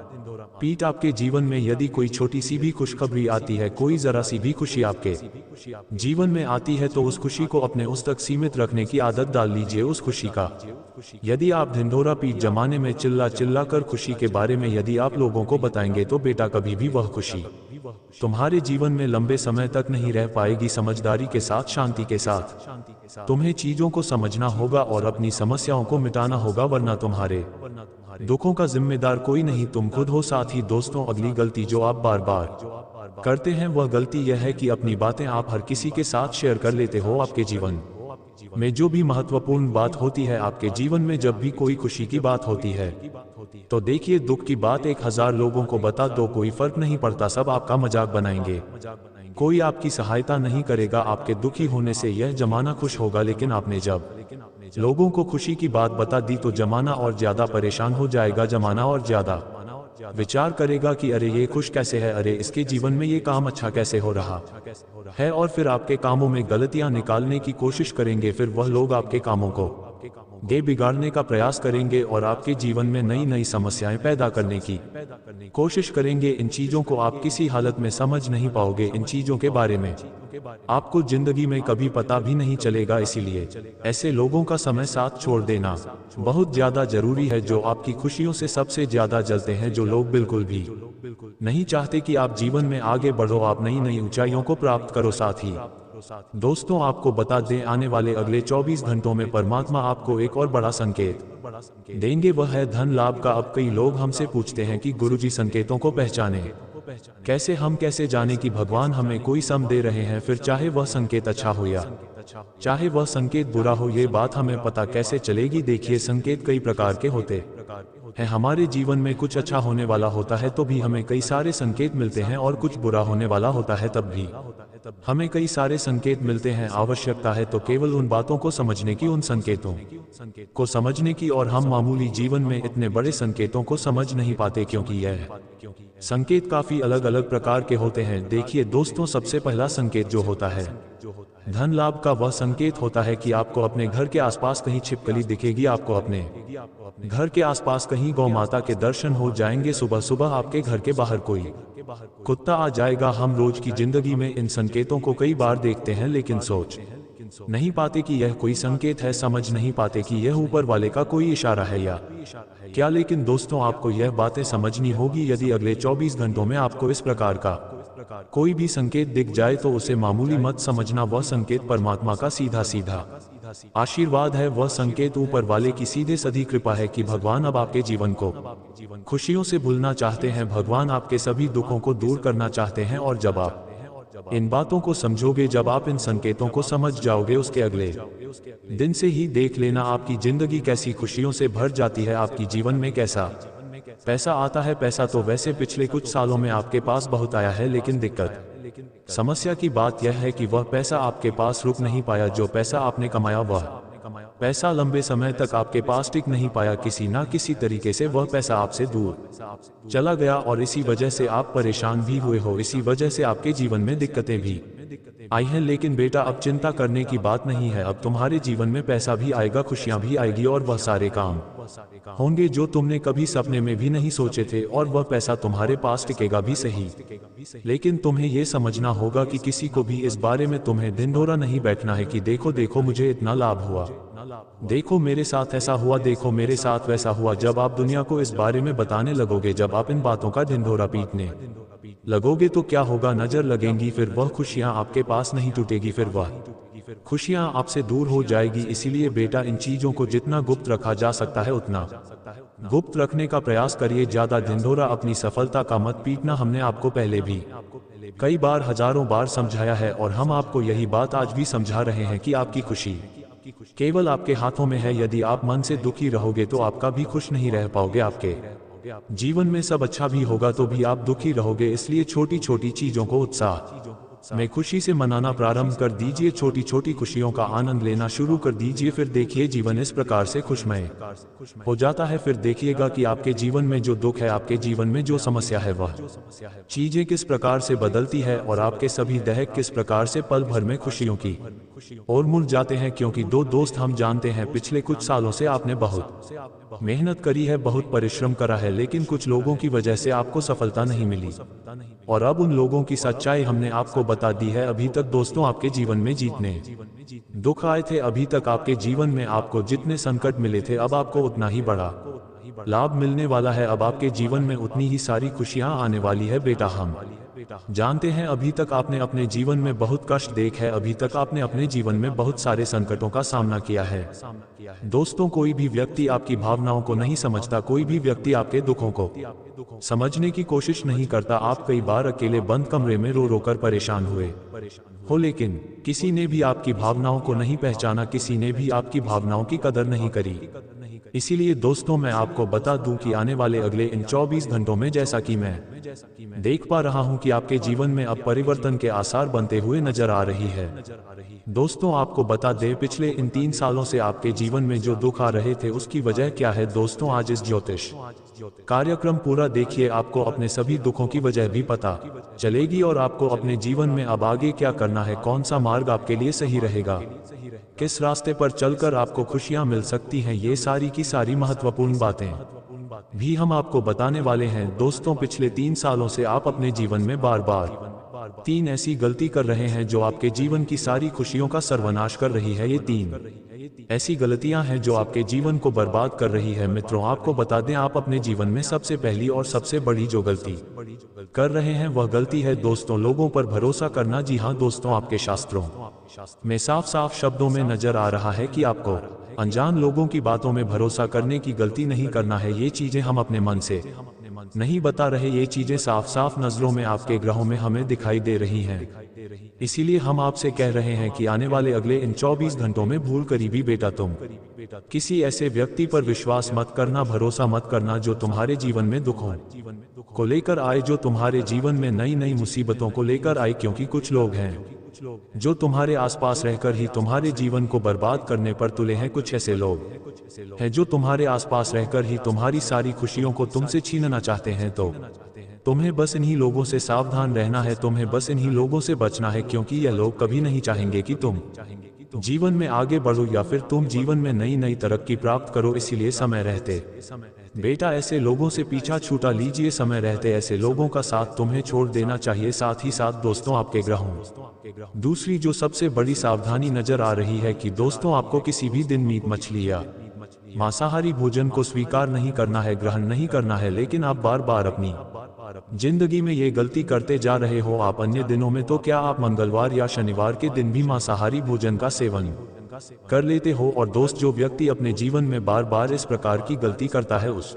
S1: पीट। आपके जीवन में यदि कोई छोटी सी भी खुशखबरी आती है, कोई जरा सी भी खुशी आपके जीवन में आती है, तो उस खुशी को अपने उस तक सीमित रखने की आदत डाल लीजिए। उस खुशी का यदि आप ढिंढोरा पीट जमाने में चिल्ला चिल्ला कर खुशी के बारे में यदि आप लोगों को बताएंगे, तो बेटा कभी भी वह खुशी तुम्हारे जीवन में लंबे समय तक नहीं रह पाएगी। समझदारी के साथ, शांति के साथ तुम्हें चीजों को समझना होगा और अपनी समस्याओं को मिटाना होगा, वरना तुम्हारे दुखों का जिम्मेदार कोई नहीं, तुम खुद हो। साथ ही दोस्तों, अगली गलती जो आप बार बार करते हैं वह गलती यह है कि अपनी बातें आप हर किसी के साथ शेयर कर लेते हो। आपके जीवन में जो भी महत्वपूर्ण बात होती है, आपके जीवन में जब भी कोई खुशी की बात होती है, तो देखिए, दुख की बात 1000 लोगों को बता दो, कोई फर्क नहीं पड़ता, सब आपका मजाक बनाएंगे, कोई आपकी सहायता नहीं करेगा। आपके दुखी होने से यह जमाना खुश होगा, लेकिन आपने जब लोगों को खुशी की बात बता दी तो जमाना और ज्यादा परेशान हो जाएगा। जमाना और ज्यादा विचार करेगा कि अरे ये खुश कैसे है, अरे इसके जीवन में ये काम अच्छा कैसे हो रहा है, और फिर आपके कामों में गलतियां निकालने की कोशिश करेंगे। फिर वह लोग आपके कामों को बिगाड़ने का प्रयास करेंगे और आपके जीवन में नई नई समस्याएं पैदा करने की कोशिश करेंगे। इन चीजों को आप किसी हालत में समझ नहीं पाओगे। इन चीजों के बारे में आपको जिंदगी में कभी पता भी नहीं चलेगा। इसीलिए ऐसे लोगों का समय साथ छोड़ देना बहुत ज्यादा जरूरी है, जो आपकी खुशियों से सबसे ज्यादा जलते हैं, जो लोग बिल्कुल भी नहीं चाहते कि आप जीवन में आगे बढ़ो, आप नई नई ऊंचाइयों को प्राप्त करो। साथ ही दोस्तों, आपको बता दें, आने वाले अगले 24 घंटों में परमात्मा आपको एक और बड़ा संकेत देंगे, वह है धन लाभ का। अब कई लोग हमसे पूछते हैं कि गुरुजी, संकेतों को पहचाने कैसे, हम कैसे जाने कि भगवान हमें कोई सम दे रहे हैं, फिर चाहे वह संकेत अच्छा हो या चाहे वह संकेत बुरा हो, ये बात हमें पता कैसे चलेगी। देखिए, संकेत कई प्रकार के होते हैं। हमारे जीवन में कुछ अच्छा होने वाला होता है तो भी हमें कई सारे संकेत मिलते हैं, और कुछ बुरा होने वाला होता है तब भी हमें कई सारे संकेत मिलते हैं। आवश्यकता है तो केवल उन बातों को समझने की, उन संकेतों को समझने की, और हम मामूली जीवन में इतने बड़े संकेतों को समझ नहीं पाते, क्योंकि यह संकेत काफी अलग अलग प्रकार के होते हैं। देखिए दोस्तों, सबसे पहला संकेत जो होता है धन लाभ का, वह संकेत होता है कि आपको अपने घर के आसपास कहीं छिपकली दिखेगी, आपको अपने घर के आसपास कहीं गौ माता के दर्शन हो जाएंगे, सुबह सुबह आपके घर के बाहर कोई कुत्ता आ जाएगा। हम रोज की जिंदगी में इन संकेतों को कई बार देखते हैं, लेकिन सोच नहीं पाते कि यह कोई संकेत है, समझ नहीं पाते कि यह ऊपर वाले का कोई इशारा है या क्या। लेकिन दोस्तों, आपको यह बातें समझनी होगी। यदि अगले 24 घंटों में आपको इस प्रकार का कोई भी संकेत दिख जाए तो उसे मामूली मत समझना, वह संकेत परमात्मा का सीधा सीधा आशीर्वाद है। वह संकेत ऊपर वाले की सीधे सधी कृपा है कि भगवान अब आपके जीवन को खुशियों से भूलना चाहते हैं, भगवान आपके सभी दुखों को दूर करना चाहते हैं। और जब आप इन बातों को समझोगे, जब आप इन संकेतों को समझ जाओगे, उसके अगले दिन से ही देख लेना आपकी जिंदगी कैसी खुशियों से भर जाती है, आपकी जीवन में कैसा पैसा आता है। पैसा तो वैसे पिछले कुछ सालों में आपके पास बहुत आया है, लेकिन दिक्कत समस्या की बात यह है कि वह पैसा आपके पास रुक नहीं पाया। जो पैसा आपने कमाया, वह पैसा लंबे समय तक आपके पास टिक नहीं पाया। किसी ना किसी तरीके से वह पैसा आपसे दूर चला गया, और इसी वजह से आप परेशान भी हुए हो, इसी वजह से आपके जीवन में दिक्कतें भी आई हैं। लेकिन बेटा, अब चिंता करने की बात नहीं है। अब तुम्हारे जीवन में पैसा भी आएगा, खुशियां भी आएगी, और वह सारे काम होंगे जो तुमने कभी सपने में भी नहीं सोचे थे, और वह पैसा तुम्हारे पास टिकेगा भी सही। लेकिन तुम्हें यह समझना होगा कि किसी को भी इस बारे में तुम्हें ढिंढोरा नहीं बैठना है कि देखो देखो मुझे इतना लाभ हुआ, देखो मेरे साथ ऐसा हुआ, देखो मेरे साथ वैसा हुआ। जब आप दुनिया को इस बारे में बताने लगोगे, जब आप इन बातों का ढिंढोरा पीटने लगोगे, तो क्या होगा, नजर लगेंगी, फिर वह खुशियां आपके पास नहीं टूटेगी, फिर वह खुशियां आपसे दूर हो जाएगी। इसीलिए बेटा, इन चीजों को जितना गुप्त रखा जा सकता है उतना गुप्त रखने का प्रयास करिए। ज्यादा ढिंढोरा अपनी सफलता का मत पीटना। हमने आपको पहले भी कई बार, हजारों बार समझाया है, और हम आपको यही बात आज भी समझा रहे हैं कि आपकी खुशी केवल आपके हाथों में है। यदि आप मन से दुखी रहोगे तो आपका भी खुश नहीं रह पाओगे। आपके जीवन में सब अच्छा भी होगा तो भी आप दुखी रहोगे। इसलिए छोटी छोटी चीजों को उत्साह में खुशी से मनाना प्रारंभ कर दीजिए, छोटी छोटी खुशियों का आनंद लेना शुरू कर दीजिए। फिर देखिए जीवन इस प्रकार से खुशमय हो जाता है। फिर देखिएगा कि आपके जीवन में जो दुख है, आपके जीवन में जो समस्या है, वह चीजें किस प्रकार से बदलती है, और आपके सभी दहक किस प्रकार से पल भर में खुशियों की और मुड़ जाते हैं। क्योंकि दोस्त, हम जानते हैं पिछले कुछ सालों से आपने बहुत मेहनत करी है, बहुत परिश्रम करा है, लेकिन कुछ लोगों की वजह से आपको सफलता नहीं मिली, और अब उन लोगों की सच्चाई हमने आपको बता दी है। अभी तक दोस्तों आपके जीवन में जितने दुख आए थे, अभी तक आपके जीवन में आपको जितने संकट मिले थे, अब आपको उतना ही बड़ा लाभ मिलने वाला है। अब आपके जीवन में उतनी ही सारी खुशियां आने वाली है। बेटा, हम जानते हैं अभी तक आपने अपने जीवन में बहुत कष्ट देखे है, अभी तक आपने अपने जीवन में बहुत सारे संकटों का सामना किया है। दोस्तों, कोई भी व्यक्ति आपकी भावनाओं को नहीं समझता, कोई भी व्यक्ति आपके दुखों को समझने की कोशिश नहीं करता। आप कई बार अकेले बंद कमरे में रो रो कर परेशान हुए हो, लेकिन किसी ने भी आपकी भावनाओं को नहीं पहचाना, किसी ने भी आपकी भावनाओं की कदर नहीं करी। इसीलिए दोस्तों, मैं आपको बता दूं कि आने वाले अगले इन 24 घंटों में जैसा कि मैं देख पा रहा हूं कि आपके जीवन में अब परिवर्तन के आसार बनते हुए नजर आ रही है। दोस्तों, आपको बता दें, पिछले इन 3 सालों से आपके जीवन में जो दुख आ रहे थे उसकी वजह क्या है। दोस्तों, आज इस ज्योतिष कार्यक्रम पूरा देखिए, आपको अपने सभी दुखों की वजह भी पता चलेगी और आपको अपने जीवन में अब आगे क्या करना है, कौन सा मार्ग आपके लिए सही रहेगा, किस रास्ते पर चलकर आपको खुशियां मिल सकती हैं, ये सारी की सारी महत्वपूर्ण बातें भी हम आपको बताने वाले हैं। दोस्तों, पिछले 3 सालों से आप अपने जीवन में बार बार 3 ऐसी गलती कर रहे हैं जो आपके जीवन की सारी खुशियों का सर्वनाश कर रही है। ये 3 ऐसी गलतियां हैं जो आपके जीवन को बर्बाद कर रही है। मित्रों, आपको बता दें, आप अपने जीवन में सबसे पहली और सबसे बड़ी जो गलती कर रहे हैं वह गलती है दोस्तों, लोगों पर भरोसा करना। जी हाँ दोस्तों, आपके शास्त्रों में साफ साफ शब्दों में नजर आ रहा है कि आपको अनजान लोगों की बातों में भरोसा करने की गलती नहीं करना है। ये चीजें हम अपने मन से नहीं बता रहे, ये चीजें साफ साफ नजरों में आपके ग्रहों में हमें दिखाई दे रही हैं। इसीलिए हम आपसे कह रहे हैं कि आने वाले अगले इन 24 घंटों में भूल कर भी बेटा तुम किसी ऐसे व्यक्ति पर विश्वास मत करना, भरोसा मत करना जो तुम्हारे जीवन में दुखों को लेकर आए, जो तुम्हारे जीवन में नई नई मुसीबतों को लेकर आए। क्योंकि कुछ लोग हैं जो तुम्हारे आसपास रहकर ही तुम्हारे जीवन को बर्बाद करने पर तुले हैं। कुछ ऐसे लोग हैं जो तुम्हारे आसपास रहकर ही तुम्हारी सारी खुशियों को तुमसे छीनना चाहते हैं। तो तुम्हें बस इन्हीं लोगों से सावधान रहना है, तुम्हें बस इन्हीं लोगों से बचना है, क्योंकि यह लोग कभी नहीं चाहेंगे कि तुम जीवन में आगे बढ़ो या फिर तुम जीवन में नई नई तरक्की प्राप्त करो। इसीलिए समय रहते बेटा ऐसे लोगों से पीछा छूटा लीजिए, समय रहते ऐसे लोगों का साथ तुम्हें छोड़ देना चाहिए। साथ ही साथ दोस्तों, आपके ग्रहों दूसरी जो सबसे बड़ी सावधानी नजर आ रही है कि दोस्तों, आपको किसी भी दिन मीट मछली या मांसाहारी भोजन को स्वीकार नहीं करना है, ग्रहण नहीं करना है। लेकिन आप बार बार अपनी जिंदगी में ये गलती करते जा रहे हो। आप अन्य दिनों में तो क्या, आप मंगलवार या शनिवार के दिन भी मांसाहारी भोजन का सेवन कर लेते हो। और दोस्त, जो व्यक्ति अपने जीवन में बार बार इस प्रकार की गलती करता है उस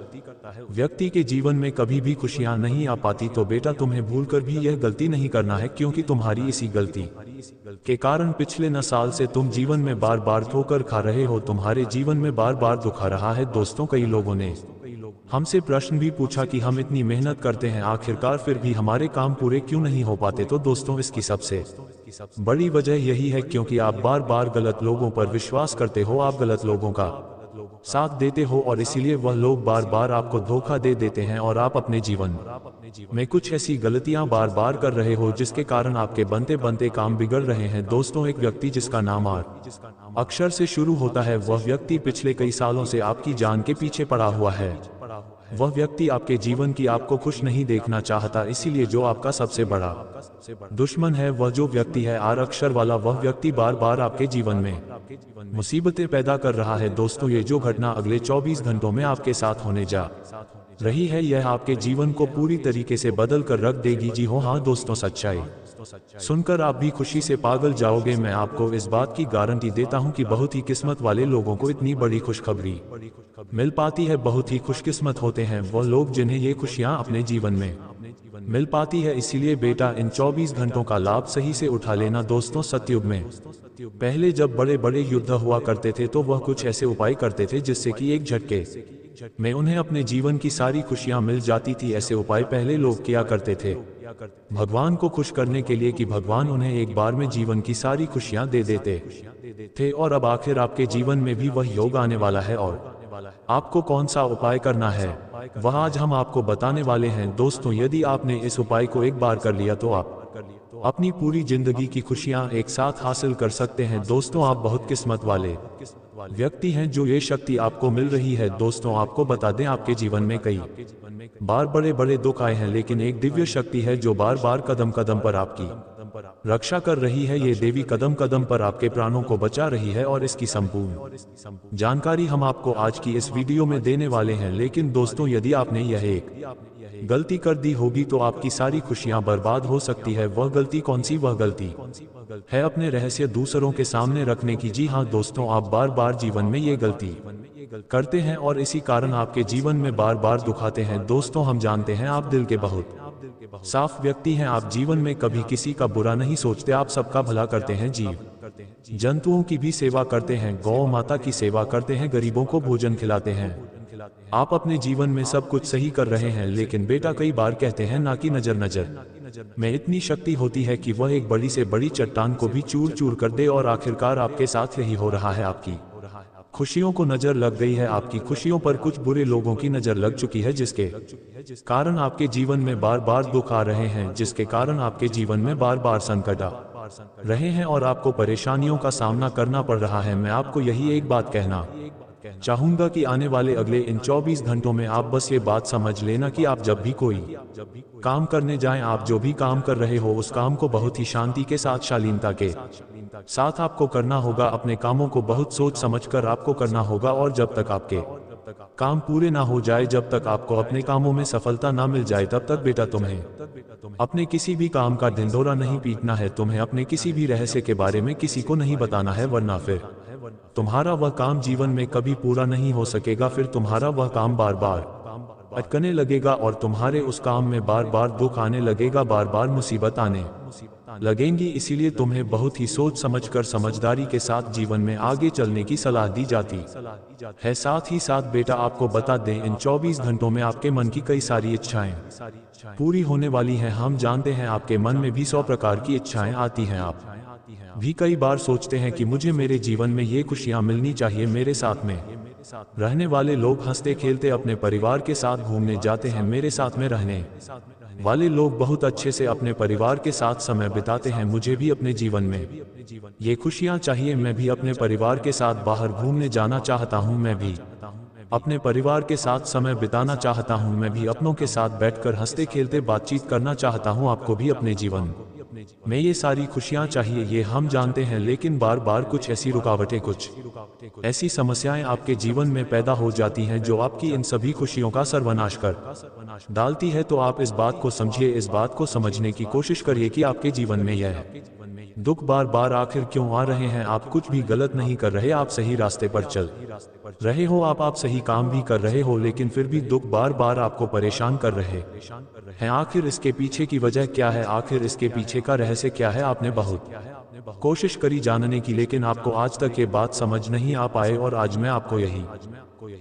S1: व्यक्ति के जीवन में कभी भी खुशियां नहीं आ पाती। तो बेटा, तुम्हें भूलकर भी यह गलती नहीं करना है, क्योंकि तुम्हारी इसी गलती के कारण पिछले 9 साल से तुम जीवन में बार बार ठोकर खा रहे हो, तुम्हारे जीवन में बार बार दुख आ रहा है। दोस्तों, कई लोगों ने हमसे प्रश्न भी पूछा कि हम इतनी मेहनत करते हैं, आखिरकार फिर भी हमारे काम पूरे क्यों नहीं हो पाते। तो दोस्तों, इसकी सबसे बड़ी वजह यही है क्योंकि आप बार बार गलत लोगों पर विश्वास करते हो, आप गलत लोगों का साथ देते हो और इसीलिए वह लोग बार बार आपको धोखा दे देते हैं और आप अपने जीवन में कुछ ऐसी गलतियां बार बार कर रहे हो जिसके कारण आपके बनते बनते काम बिगड़ रहे हैं। दोस्तों, एक व्यक्ति जिसका नाम आर अक्षर से शुरू होता है, वह व्यक्ति पिछले कई सालों से आपकी जान के पीछे पड़ा हुआ है। वह व्यक्ति आपके जीवन की आपको खुश नहीं देखना चाहता। इसीलिए जो आपका सबसे बड़ा दुश्मन है वह जो व्यक्ति है आर अक्षर वाला, वह व्यक्ति बार बार आपके जीवन में मुसीबतें पैदा कर रहा है। दोस्तों, ये जो घटना अगले 24 घंटों में आपके साथ होने जा रही है, यह आपके जीवन को पूरी तरीके से बदल कर रख देगी। जी हो हाँ दोस्तों, सच्चाई सुनकर आप भी खुशी से पागल जाओगे। मैं आपको इस बात की गारंटी देता हूं कि बहुत ही किस्मत वाले लोगों को इतनी बड़ी खुशखबरी मिल पाती है। बहुत ही खुशकिस्मत होते हैं वो लोग जिन्हें ये खुशियां अपने जीवन में मिल पाती है। इसीलिए बेटा, इन 24 घंटों का लाभ सही से उठा लेना। दोस्तों, सतयुग में पहले जब बड़े बड़े युद्ध हुआ करते थे तो वह कुछ ऐसे उपाय करते थे जिससे कि एक झटके में उन्हें अपने जीवन की सारी खुशियां मिल जाती थी। ऐसे उपाय पहले लोग किया करते थे भगवान को खुश करने के लिए कि भगवान उन्हें एक बार में जीवन की सारी खुशियां दे देते थे। और अब आखिर आपके जीवन में भी वह योग आने वाला है और आपको कौन सा उपाय करना है वह आज हम आपको बताने वाले हैं। दोस्तों, यदि आपने इस उपाय को एक बार कर लिया तो आप अपनी पूरी जिंदगी की खुशियां एक साथ हासिल कर सकते हैं। दोस्तों, आप बहुत किस्मत वाले व्यक्ति हैं जो ये शक्ति आपको मिल रही है। दोस्तों, आपको बता दें, आपके जीवन में कई बार बड़े बड़े दुख आए हैं, लेकिन एक दिव्य शक्ति है जो बार बार कदम कदम पर आपकी रक्षा कर रही है। ये देवी कदम कदम पर आपके प्राणों को बचा रही है और इसकी संपूर्ण जानकारी हम आपको आज की इस वीडियो में देने वाले हैं। लेकिन दोस्तों, यदि आपने यह एक गलती कर दी होगी तो आपकी सारी खुशियां बर्बाद हो सकती है। वह गलती कौन सी? वह गलती है अपने रहस्य दूसरों के सामने रखने की। जी हाँ दोस्तों, आप बार बार जीवन में ये गलती करते हैं और इसी कारण आपके जीवन में बार बार दुख आते हैं। दोस्तों, हम जानते हैं आप दिल के बहुत साफ व्यक्ति हैं। आप जीवन में कभी किसी का बुरा नहीं सोचते, आप सबका भला करते हैं। जीव जंतुओं की भी सेवा करते हैं, गौ माता की सेवा करते हैं, गरीबों को भोजन खिलाते हैं। आप अपने जीवन में सब कुछ सही कर रहे हैं। लेकिन बेटा, कई बार कहते हैं ना कि नजर में इतनी शक्ति होती है कि वह एक बड़ी से बड़ी चट्टान को भी चूर चूर कर दे। और आखिरकार आपके साथ यही हो रहा है। आपकी खुशियों को नजर लग गई है, आपकी खुशियों पर कुछ बुरे लोगों की नजर लग चुकी है, जिसके कारण आपके जीवन में बार बार दुख आ रहे हैं, जिसके कारण आपके जीवन में बार बार संकट आ रहे हैं और आपको परेशानियों का सामना करना पड़ रहा है। मैं आपको यही एक बात कहना चाहूंगा कि आने वाले अगले इन 24 घंटों में आप बस ये बात समझ लेना कि आप जब भी कोई काम करने जाएं, आप जो भी काम कर रहे हो उस काम को बहुत ही शांति के साथ, शालीनता के साथ आपको करना होगा। अपने कामों को बहुत सोच समझकर आपको करना होगा और जब तक आपके काम पूरे ना हो जाए, जब तक आपको अपने कामों में सफलता ना मिल जाए, तब तक बेटा तुम्हें अपने किसी भी काम का ढिंढोरा नहीं पीटना है। तुम्हें अपने किसी भी रहस्य के बारे में किसी को नहीं बताना है, वरना फिर तुम्हारा वह काम जीवन में कभी पूरा नहीं हो सकेगा। फिर तुम्हारा वह काम बार बार अटकने लगेगा और तुम्हारे उस काम में बार बार दुख आने लगेगा, बार बार मुसीबत आने लगेंगी। इसीलिए तुम्हें बहुत ही सोच समझकर, समझदारी के साथ जीवन में आगे चलने की सलाह दी जाती है। साथ ही साथ बेटा, आपको बता दें, इन 24 घंटों में आपके मन की कई सारी इच्छाएं पूरी होने वाली हैं। हम जानते हैं आपके मन में भी 100 प्रकार की इच्छाएं आती हैं। आप भी कई बार सोचते हैं कि मुझे मेरे जीवन में ये खुशियां मिलनी चाहिए, मेरे साथ में रहने वाले लोग हंसते खेलते अपने परिवार के साथ घूमने जाते हैं, मेरे साथ में रहने वाले लोग बहुत अच्छे से अपने परिवार के साथ समय बिताते हैं। मुझे भी अपने जीवन में ये खुशियां चाहिए। मैं भी अपने परिवार के साथ बाहर घूमने जाना चाहता हूं, मैं भी अपने परिवार के साथ समय बिताना चाहता हूं, मैं भी अपनों के साथ बैठकर हंसते खेलते बातचीत करना चाहता हूं। आपको भी अपने जीवन में ये सारी खुशियां चाहिए, ये हम जानते हैं। लेकिन बार बार कुछ ऐसी रुकावटें, कुछ ऐसी समस्याएं आपके जीवन में पैदा हो जाती हैं जो आपकी इन सभी खुशियों का सर्वनाश कर डालती है। तो आप इस बात को समझिए, इस बात को समझने की कोशिश करिए कि आपके जीवन में यह दुख बार बार आखिर क्यों आ रहे हैं। आप कुछ भी गलत नहीं कर रहे, आप सही रास्ते पर चल रहे हो, आप सही काम भी कर रहे हो, लेकिन फिर भी दुख बार बार आपको परेशान कर रहे हैं। आखिर इसके पीछे की वजह क्या है? आखिर इसके पीछे का रहस्य क्या है? आपने बहुत कोशिश करी जानने की, लेकिन आपको आज तक ये बात समझ नहीं आ पाए। और आज मैं आपको यही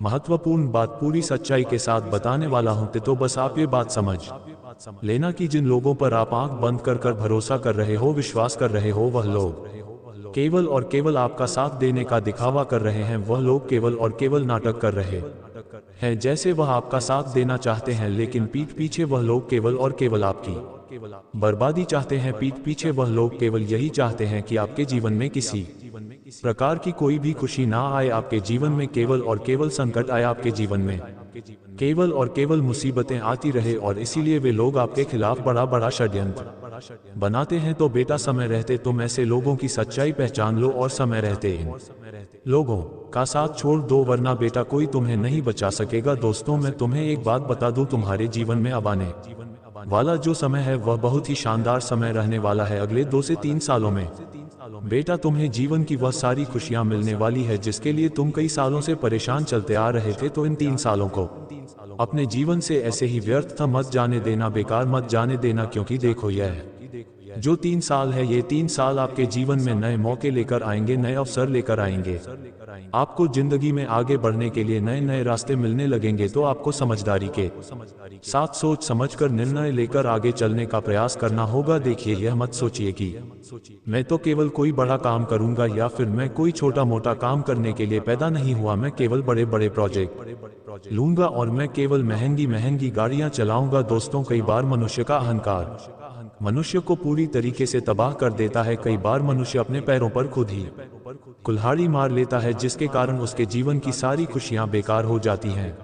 S1: महत्वपूर्ण बात पूरी सच्चाई के साथ बताने वाला हूं। तो बस आप ये बात समझ लेना कि जिन लोगों पर आप आंख बंद कर कर भरोसा कर रहे हो, विश्वास कर रहे हो, वह लोग केवल और केवल आपका साथ देने का दिखावा कर रहे हैं। वह लोग केवल और केवल नाटक कर रहे हैं, जैसे वह आपका साथ देना चाहते हैं, लेकिन पीठ पीछे वह लोग केवल और केवल आपकी बर्बादी चाहते हैं। पीठ पीछे वह लोग केवल यही चाहते हैं कि आपके जीवन में किसी प्रकार की कोई भी खुशी ना आए, आपके जीवन में केवल और केवल संकट आए, आपके जीवन में केवल और केवल मुसीबतें आती रहे। और इसीलिए वे लोग आपके खिलाफ बड़ा बड़ा षड्यंत्र बनाते हैं। तो बेटा, समय रहते तुम ऐसे लोगों की सच्चाई पहचान लो और समय रहते इन लोगों का साथ छोड़ दो, वरना बेटा कोई तुम्हें नहीं बचा सकेगा। दोस्तों, मैं तुम्हें एक बात बता दूं, तुम्हारे जीवन में अब आने वाला जो समय है वह बहुत ही शानदार समय रहने वाला है। अगले 2 से 3 सालों में बेटा तुम्हें जीवन की वह सारी खुशियां मिलने वाली है जिसके लिए तुम कई सालों से परेशान चलते आ रहे थे। तो इन 3 सालों को अपने जीवन से ऐसे ही व्यर्थ मत जाने देना, बेकार मत जाने देना, क्योंकि देखो यह जो 3 साल है, ये 3 साल आपके जीवन में नए मौके लेकर आएंगे, नए अवसर लेकर आएंगे। आपको जिंदगी में आगे बढ़ने के लिए नए नए रास्ते मिलने लगेंगे। तो आपको समझदारी के साथ सोच समझकर निर्णय लेकर आगे चलने का प्रयास करना होगा। देखिए, यह मत सोचिए कि मैं तो केवल कोई बड़ा काम करूंगा या फिर मैं कोई छोटा मोटा काम करने के लिए पैदा नहीं हुआ, मैं केवल बड़े बड़े प्रोजेक्ट लूंगा और मैं केवल महंगी महंगी गाड़ियां चलाऊंगा। दोस्तों, कई बार मनुष्य का अहंकार मनुष्य को पूरी तरीके से तबाह कर देता है। कई बार मनुष्य अपने पैरों पर खुद ही कुल्हाड़ी मार लेता है, जिसके कारण उसके जीवन की सारी खुशियां बेकार हो जाती हैं,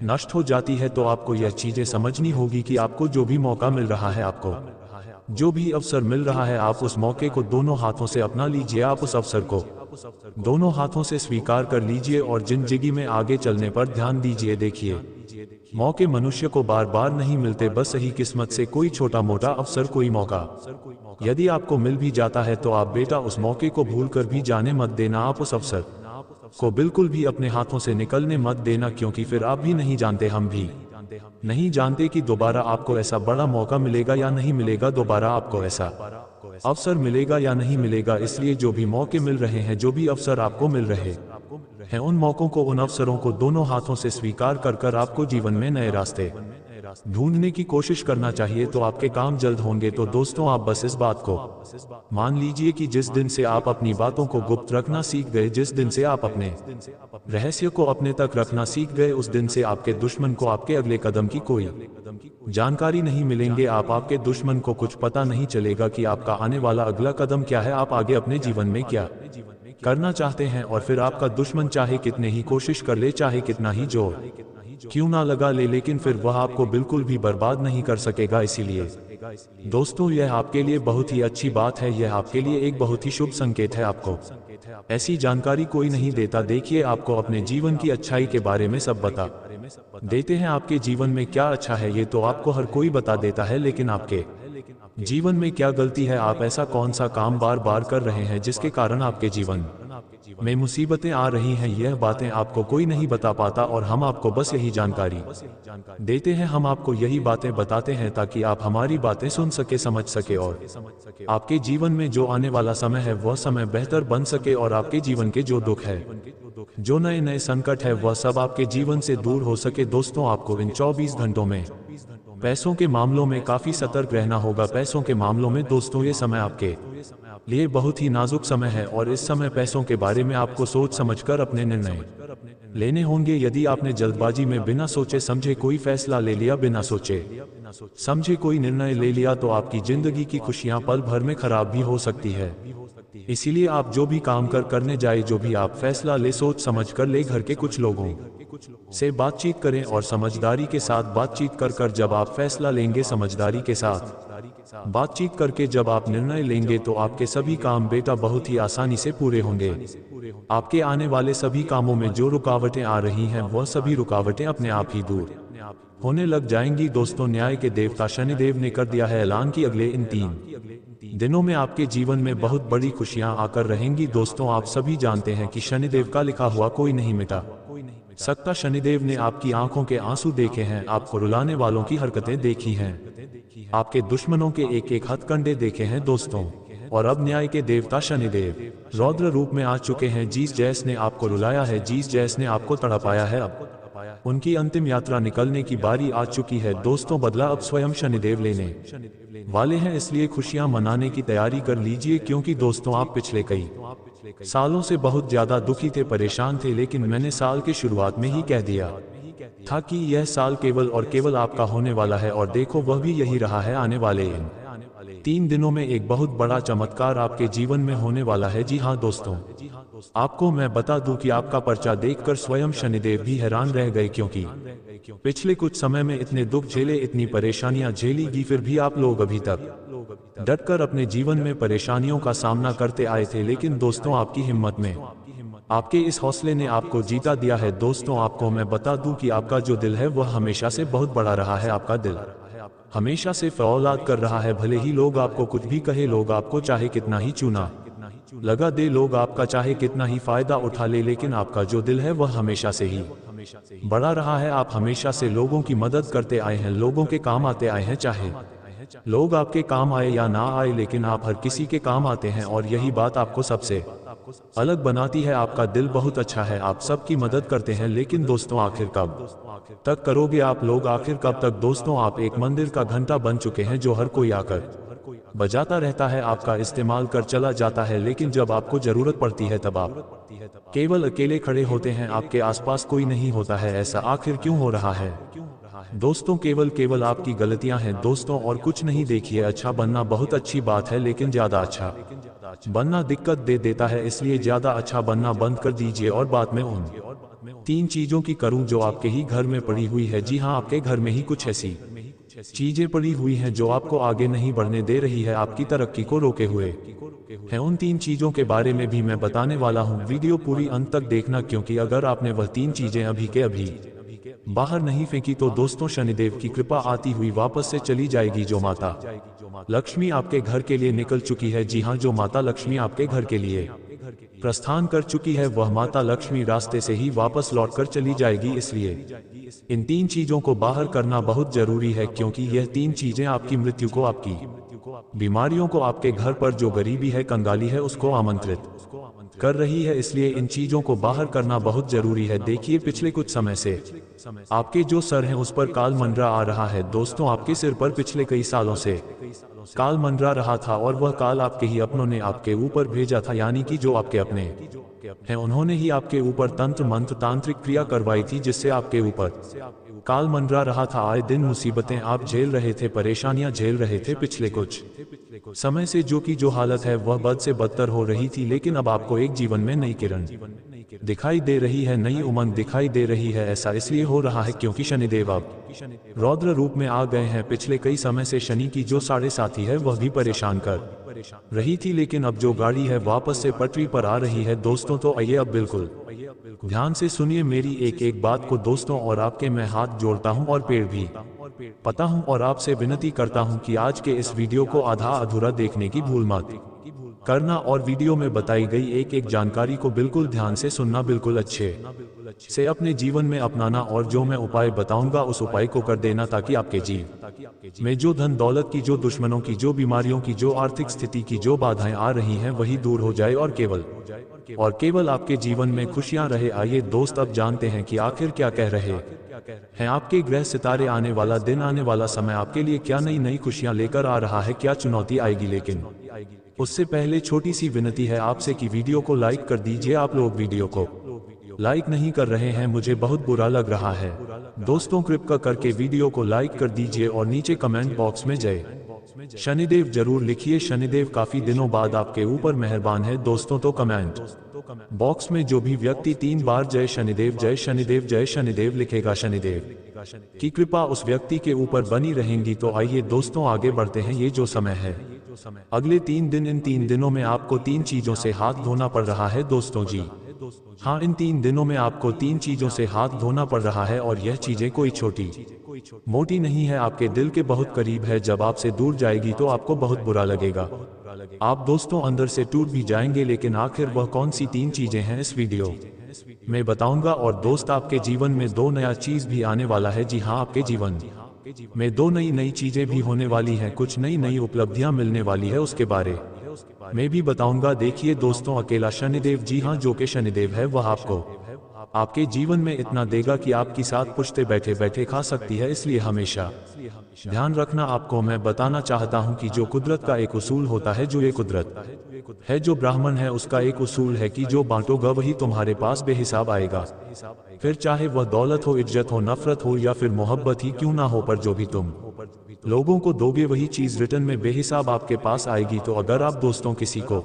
S1: नष्ट हो जाती है। तो आपको यह चीजें समझनी होगी कि आपको जो भी मौका मिल रहा है, आपको जो भी अवसर मिल रहा है आप उस मौके को दोनों हाथों से अपना लीजिए। आप उस अवसर को दोनों हाथों से स्वीकार कर लीजिए और जिंदगी में आगे चलने पर ध्यान दीजिए। देखिए, मौके मनुष्य को बार बार नहीं मिलते, बस सही किस्मत से कोई छोटा मोटा अवसर, कोई मौका यदि आपको मिल भी जाता है तो आप बेटा उस मौके को भूल कर भी जाने मत देना। आप उस अवसर को बिल्कुल भी अपने हाथों से निकलने मत देना, क्योंकि फिर आप भी नहीं जानते, हम भी नहीं जानते कि दोबारा आपको ऐसा बड़ा मौका मिलेगा या नहीं मिलेगा, दोबारा आपको ऐसा अवसर मिलेगा या नहीं मिलेगा। इसलिए जो भी मौके मिल रहे हैं, जो भी अवसर आपको मिल रहे हैं, उन मौकों को, उन अवसरों को दोनों हाथों से स्वीकार कर कर आपको जीवन में नए रास्ते ढूंढने की कोशिश करना चाहिए, तो आपके काम जल्द होंगे। तो दोस्तों, आप बस इस बात को मान लीजिए कि जिस दिन से आप अपनी बातों को गुप्त रखना सीख गए, जिस दिन से आप अपने रहस्य को अपने तक रखना सीख गए, उस दिन से आपके दुश्मन को आपके अगले कदम की कोई जानकारी नहीं मिलेंगे। आपके दुश्मन को कुछ पता नहीं चलेगा कि आपका आने वाला अगला कदम क्या है, आप आगे अपने जीवन में क्या करना चाहते हैं। और फिर आपका दुश्मन चाहे कितने ही कोशिश कर ले, चाहे कितना ही जोर क्यों ना लगा ले, लेकिन फिर वह आपको बिल्कुल भी बर्बाद नहीं कर सकेगा। इसीलिए दोस्तों, यह आपके लिए बहुत ही अच्छी बात है, यह आपके लिए एक बहुत ही शुभ संकेत है। आपको ऐसी जानकारी कोई नहीं देता। देखिए, आपको अपने जीवन की अच्छाई के बारे में सब बता देते हैं। आपके जीवन में क्या अच्छा है ये तो आपको हर कोई बता देता है, लेकिन आपके जीवन में क्या गलती है, आप ऐसा कौन सा काम बार बार कर रहे हैं जिसके कारण आपके जीवन में मुसीबतें आ रही हैं, यह बातें आपको कोई नहीं बता पाता और हम आपको बस यही जानकारी देते हैं। हम आपको यही बातें बताते हैं ताकि आप हमारी बातें सुन सके, समझ सके और आपके जीवन में जो आने वाला समय है वह समय बेहतर बन सके और आपके जीवन के जो दुख है, जो नए नए संकट है, वह सब आपके जीवन से दूर हो सके। दोस्तों, आपको इन 24 घंटों में पैसों के मामलों में काफी सतर्क रहना होगा। पैसों के मामलों में दोस्तों, ये समय आपके लिए बहुत ही नाजुक समय है और इस समय पैसों के बारे में आपको सोच समझकर अपने निर्णय लेने होंगे। यदि आपने जल्दबाजी में बिना सोचे समझे कोई फैसला ले लिया, बिना सोचे समझे कोई निर्णय ले लिया, तो आपकी जिंदगी की खुशियां पल भर में खराब भी हो सकती है। इसीलिए आप जो भी काम करने जाए, जो भी आप फैसला ले, सोच समझ कर ले। घर के कुछ लोगों से बातचीत करें और समझदारी के साथ बातचीत कर जब आप फैसला लेंगे, समझदारी के साथ बातचीत करके जब आप निर्णय लेंगे, तो आपके सभी काम बेटा बहुत ही आसानी से पूरे होंगे। आपके आने वाले सभी कामों में जो रुकावटें आ रही हैं, वह सभी रुकावटें अपने आप ही दूर होने लग जाएंगी। दोस्तों, न्याय के देवता शनिदेव ने कर दिया है ऐलान कि अगले इन 3 दिनों में आपके जीवन में बहुत बड़ी खुशियां आकर रहेंगी। दोस्तों, आप सभी जानते हैं कि शनिदेव का लिखा हुआ कोई नहीं मिटा सकता। शनिदेव ने आपकी आंखों के आंसू देखे हैं, आपको रुलाने वालों की हरकतें देखी हैं, आपके दुश्मनों के एक एक हथकंडे देखे हैं दोस्तों। और अब न्याय के देवता शनिदेव रौद्र रूप में आ चुके हैं। जीस जैस ने आपको रुलाया है, जीस जैस ने आपको तड़पाया है, अब उनकी अंतिम यात्रा निकलने की बारी आ चुकी है। दोस्तों, बदला अब स्वयं शनिदेव लेने वाले हैं, इसलिए खुशियां मनाने की तैयारी कर लीजिए। क्योंकि दोस्तों, आप पिछले कई सालों से बहुत ज्यादा दुखी थे, परेशान थे, लेकिन मैंने साल की शुरुआत में ही कह दिया था कि यह साल केवल और केवल आपका होने वाला है, और देखो वह भी यही रहा है। आने वाले इन 3 दिनों में एक बहुत बड़ा चमत्कार आपके जीवन में होने वाला है। जी हाँ दोस्तों, आपको मैं बता दूं कि आपका पर्चा देखकर स्वयं शनिदेव भी हैरान रह गए, क्योंकि पिछले कुछ समय में इतने दुख झेले, इतनी परेशानियां झेली, फिर भी आप लोग अभी तक डटकर अपने जीवन में परेशानियों का सामना करते आए थे। लेकिन दोस्तों, आपकी हिम्मत में, आपके इस हौसले ने आपको जीता दिया है। दोस्तों, आपको मैं बता दूं कि आपका जो दिल है वह हमेशा से बहुत बड़ा रहा है। आपका दिल हमेशा से फौलाद कर रहा है। भले ही लोग आपको कुछ भी कहे, लोग आपको चाहे कितना ही चूना लगा दे, लोग आपका चाहे कितना ही फायदा उठा ले, लेकिन आपका जो दिल है वह हमेशा से ही बड़ा रहा है। आप हमेशा से लोगों की मदद करते आए हैं, लोगों के काम आते आए हैं, चाहे लोग आपके काम आए या ना आए, लेकिन आप हर किसी के काम आते हैं। और यही बात आपको सबसे अलग बनाती है। आपका दिल बहुत अच्छा है, आप सबकी मदद करते हैं। लेकिन दोस्तों, आखिर कब तक करोगे आप लोग, आखिर कब तक? दोस्तों, आप एक मंदिर का घंटा बन चुके हैं जो हर कोई आकर बजाता रहता है, आपका इस्तेमाल कर चला जाता है, लेकिन जब आपको जरूरत पड़ती है तब आप केवल अकेले खड़े होते हैं, आपके आसपास कोई नहीं होता है। ऐसा आखिर क्यों हो रहा है? दोस्तों, केवल आपकी गलतियां हैं दोस्तों, और कुछ नहीं। देखिए, अच्छा बनना बहुत अच्छी बात है, लेकिन ज्यादा अच्छा बनना दिक्कत दे देता है, इसलिए ज्यादा अच्छा बनना बंद कर दीजिए और बाद में उन 3 चीजों की करूं जो आपके ही घर में पड़ी हुई है। जी हाँ, आपके घर में ही कुछ ऐसी चीजें पड़ी हुई हैं जो आपको आगे नहीं बढ़ने दे रही है, आपकी तरक्की को रोके हुए है। उन 3 चीजों के बारे में भी मैं बताने वाला हूँ। वीडियो पूरी अंत तक देखना, क्योंकि अगर आपने वह 3 चीजें अभी के अभी बाहर नहीं फेंकी तो दोस्तों शनिदेव की कृपा आती हुई वापस से चली जाएगी। जो माता लक्ष्मी आपके घर के लिए निकल चुकी है, जी हाँ, जो माता लक्ष्मी आपके घर के लिए प्रस्थान कर चुकी है, वह माता लक्ष्मी रास्ते से ही वापस लौटकर चली जाएगी। इसलिए इन 3 चीजों को बाहर करना बहुत जरूरी है, क्योंकि यह 3 चीजें आपकी मृत्यु को, आपकी बीमारियों को, आपके घर पर जो गरीबी है, कंगाली है, उसको आमंत्रित कर रही है। इसलिए इन चीजों को बाहर करना बहुत जरूरी है। देखिए, पिछले कुछ समय से आपके जो सर हैं उस पर काल मंडरा आ रहा है। दोस्तों, आपके सिर पर पिछले कई सालों से काल मंडरा रहा था, और वह काल आपके ही अपनों ने आपके ऊपर भेजा था, यानी कि जो आपके अपने हैं उन्होंने ही आपके ऊपर तंत्र मंत्र तांत्रिक क्रिया करवाई थी, जिससे आपके ऊपर काल मंडरा रहा था। आए दिन मुसीबतें आप झेल रहे थे, परेशानियां झेल रहे थे पिछले कुछ समय से, जो हालत है वह बद से बदतर हो रही थी। लेकिन अब आपको एक जीवन में नई किरण दिखाई दे रही है, नई उमंग दिखाई दे रही है। ऐसा इसलिए हो रहा है क्योंकि शनिदेव अब रौद्र रूप में आ गए हैं। पिछले कई समय से शनि की जो साढ़े साथी है वह भी परेशान कर रही थी, लेकिन अब जो गाड़ी है वापस से पटरी पर आ रही है। दोस्तों, तो आइए अब बिल्कुल ध्यान से सुनिए मेरी एक एक बात को दोस्तों, और आपके मैं हाथ जोड़ता हूं और पेड़ भी पता हूं, और आपसे विनती करता हूं कि आज के इस वीडियो को आधा अधूरा देखने की भूल मत करना, और वीडियो में बताई गई एक एक जानकारी को बिल्कुल ध्यान से सुनना, बिल्कुल अच्छे से अपने जीवन में अपनाना, और जो मैं उपाय बताऊंगा उस उपाय को कर देना, ताकि आपके जीवन में जो धन दौलत की, जो दुश्मनों की, जो बीमारियों की, जो आर्थिक स्थिति की जो बाधाएं आ रही हैं वही दूर हो जाए, और केवल आपके जीवन में खुशियां रहे। आइए दोस्त, अब जानते हैं कि आखिर क्या कह रहे हैं आपके ग्रह सितारे। आने वाला दिन, आने वाला समय आपके लिए क्या नई नई खुशियां लेकर आ रहा है, क्या चुनौती आएगी। लेकिन उससे पहले छोटी सी विनती है आपसे कि वीडियो को लाइक कर दीजिए। आप लोग वीडियो को लाइक नहीं कर रहे हैं, मुझे बहुत बुरा लग रहा है। दोस्तों, कृपया करके वीडियो को लाइक कर दीजिए, और नीचे कमेंट बॉक्स में जय शनिदेव जरूर लिखिए। शनिदेव काफी दिनों बाद आपके ऊपर मेहरबान है। दोस्तों, तो कमेंट बॉक्स में जो भी व्यक्ति 3 बार जय शनिदेव जय शनिदेव जय शनिदेव लिखेगा, शनिदेव की कृपा उस व्यक्ति के ऊपर बनी रहेंगी। तो आइए दोस्तों आगे बढ़ते हैं। ये जो समय है अगले 3 दिन, इन 3 दिनों में आपको 3 चीजों से हाथ धोना पड़ रहा है। दोस्तों जी हाँ, इन 3 दिनों में आपको 3 चीजों से हाथ धोना पड़ रहा है, और यह चीजें कोई छोटी मोटी नहीं है, आपके दिल के बहुत करीब है। जब आपसे दूर जाएगी तो आपको बहुत बुरा लगेगा, आप दोस्तों अंदर से टूट भी जाएंगे। लेकिन आखिर वह कौन सी 3 चीजें हैं इस वीडियो में बताऊंगा। और दोस्त, आपके जीवन में 2 नया चीज भी आने वाला है। जी हाँ, आपके जीवन में 2 नई चीजें भी होने वाली हैं, कुछ नई उपलब्धियां मिलने वाली है, उसके बारे में भी बताऊंगा। देखिए दोस्तों, अकेला शनिदेव, जी हाँ, जो कि शनिदेव है, वह आपको आपके जीवन में इतना देगा कि आपकी साथ पुश्ते बैठे बैठे खा सकती है। इसलिए हमेशा ध्यान रखना। आपको मैं बताना चाहता हूं कि जो कुदरत का एक उसूल होता है, जो ये कुदरत है, जो ब्राह्मण है, उसका एक उसूल है कि जो बांटोगा वही तुम्हारे पास बेहिसाब आएगा। फिर चाहे वह दौलत हो, इज्जत हो, नफरत हो, या फिर मोहब्बत ही क्यों ना हो, पर जो भी तुम लोगों को दोगे वही चीज रिटर्न में बेहिसाब आपके पास आएगी। तो अगर आप दोस्तों किसी को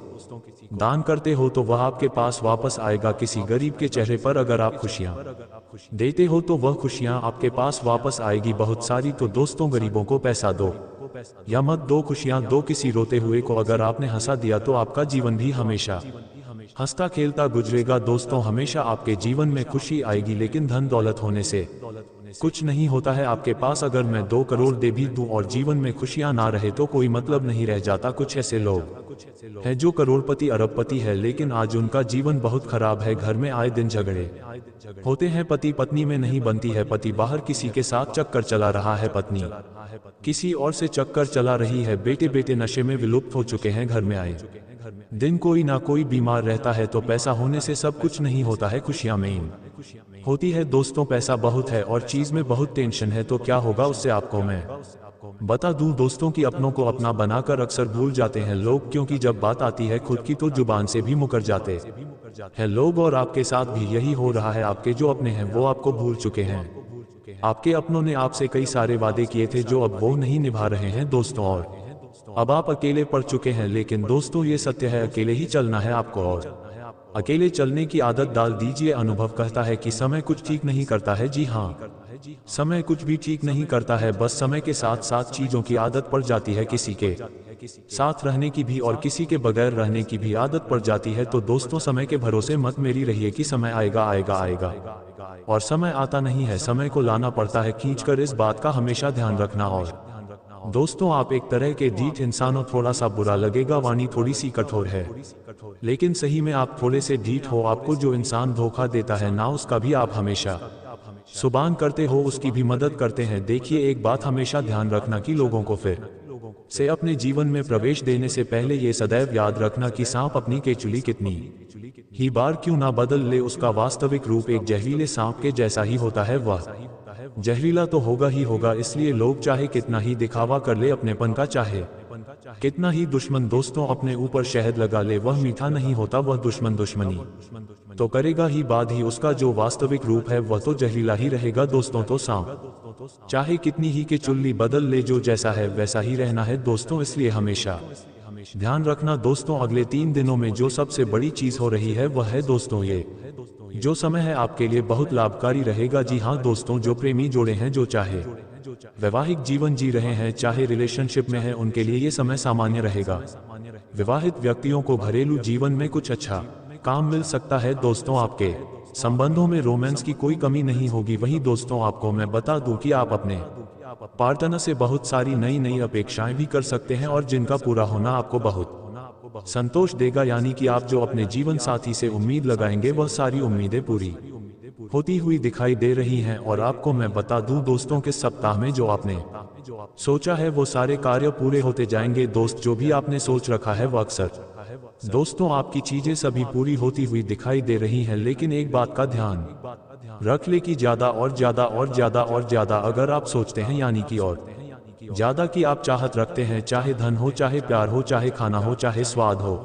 S1: दान करते हो तो वह आपके पास वापस आएगा। किसी गरीब के चेहरे पर अगर आप खुशियां देते हो तो वह खुशियां आपके पास वापस आएगी, बहुत सारी। तो दोस्तों, गरीबों को पैसा दो या मत दो, खुशियां दो। किसी रोते हुए को अगर आपने हंसा दिया तो आपका जीवन भी हमेशा हंसता खेलता गुजरेगा। दोस्तों, हमेशा आपके जीवन में खुशी आएगी, लेकिन धन दौलत होने से कुछ नहीं होता है। आपके पास अगर मैं 2 करोड़ दे भी दूं और जीवन में खुशियां ना रहे तो कोई मतलब नहीं रह जाता। कुछ ऐसे लोग हैं जो करोड़पति अरबपति है, लेकिन आज उनका जीवन बहुत खराब है। घर में आए दिन झगड़े होते हैं, पति पत्नी में नहीं बनती है, पति बाहर किसी के साथ चक्कर चला रहा है, पत्नी किसी और से चक्कर चला रही है, बेटे बेटे नशे में विलुप्त हो चुके हैं। घर में आए दिन कोई ना कोई बीमार रहता है। तो पैसा होने से सब कुछ नहीं होता है, खुशियां मेन होती है। दोस्तों, पैसा बहुत है और चीज में बहुत टेंशन है, तो क्या होगा उससे आपको मैं बता दूं दोस्तों कि अपनों को अपना बनाकर अक्सर भूल जाते हैं लोग, क्योंकि जब बात आती है खुद की तो जुबान से भी मुकर जाते हैं लोग। और आपके साथ भी यही हो रहा है। आपके जो अपने हैं वो आपको भूल चुके हैं। आपके अपनों ने आपसे कई सारे वादे किए थे जो अब वो नहीं निभा रहे हैं दोस्तों, और अब आप अकेले पड़ चुके हैं। लेकिन दोस्तों, ये सत्य है, अकेले ही चलना है आपको। और अकेले चलने की आदत डाल दीजिए। अनुभव कहता है कि समय कुछ ठीक नहीं करता है। जी हाँ, समय कुछ भी ठीक नहीं करता है, बस समय के साथ साथ चीजों की आदत पड़ जाती है। किसी के साथ रहने की भी और किसी के बगैर रहने की भी आदत पड़ जाती है। तो दोस्तों, समय के भरोसे मत मेरी रहिए कि समय आएगा आएगा आएगा और समय आता नहीं है, समय को लाना पड़ता है खींचकर। इस बात का हमेशा ध्यान रखना। और दोस्तों, आप एक तरह के ढीठ इंसान हो। थोड़ा सा बुरा लगेगा, वाणी थोड़ी सी कठोर है, लेकिन सही में आप थोड़े से ढीठ हो। आपको जो इंसान धोखा देता है ना, उसका भी आप हमेशा सुबान करते हो, उसकी भी मदद करते हैं। देखिए, एक बात हमेशा ध्यान रखना कि लोगों को फिर से अपने जीवन में प्रवेश देने से पहले ये सदैव याद रखना कि सांप अपनी केचुली कितनी ही बार क्यों ना बदल ले, उसका वास्तविक रूप एक जहरीले सांप के जैसा ही होता है। वह जहरीला तो होगा ही होगा, इसलिए लोग चाहे कितना ही दिखावा कर ले अपनेपन का, चाहे कितना ही दुश्मन दोस्तों अपने ऊपर शहद लगा ले, वह मीठा नहीं होता। वह दुश्मन दुश्मनी तो करेगा ही, बाद ही उसका जो वास्तविक रूप है वह तो जहरीला ही रहेगा। दोस्तों, तो सांप चाहे कितनी ही के चुल्ली बदल ले, जो जैसा है वैसा ही रहना है दोस्तों। इसलिए हमेशा ध्यान रखना दोस्तों। अगले 3 दिनों में जो सबसे बड़ी चीज हो रही है वह है दोस्तों, ये जो समय है आपके लिए बहुत लाभकारी रहेगा। जी हाँ दोस्तों, जो प्रेमी जोड़े हैं, जो चाहे वैवाहिक जीवन जी रहे हैं, चाहे रिलेशनशिप में है, उनके लिए ये समय सामान्य रहेगा। विवाहित व्यक्तियों को घरेलू जीवन में कुछ अच्छा काम मिल सकता है दोस्तों। आपके संबंधों में रोमांस की कोई कमी नहीं होगी। वहीं दोस्तों, आपको मैं बता दूं कि आप अपने पार्टनर से बहुत सारी नई नई अपेक्षाएं भी कर सकते हैं और जिनका पूरा होना आपको बहुत संतोष देगा। यानी कि आप जो अपने जीवन साथी से उम्मीद लगाएंगे वह सारी उम्मीदें पूरी होती हुई दिखाई दे रही हैं। और आपको मैं बता दूं दोस्तों, कि सप्ताह में जो आपने सोचा है वो सारे कार्य पूरे होते जाएंगे। दोस्त, जो भी आपने सोच रखा है वह अक्सर दोस्तों आपकी चीजें सभी पूरी होती हुई दिखाई दे रही हैं। लेकिन एक बात का ध्यान रख ले कि ज्यादा और ज्यादा और ज्यादा और ज्यादा अगर आप सोचते हैं, यानी कि और ज्यादा की आप चाहत रखते हैं, चाहे धन हो, चाहे प्यार हो, चाहे खाना हो, चाहे स्वाद हो,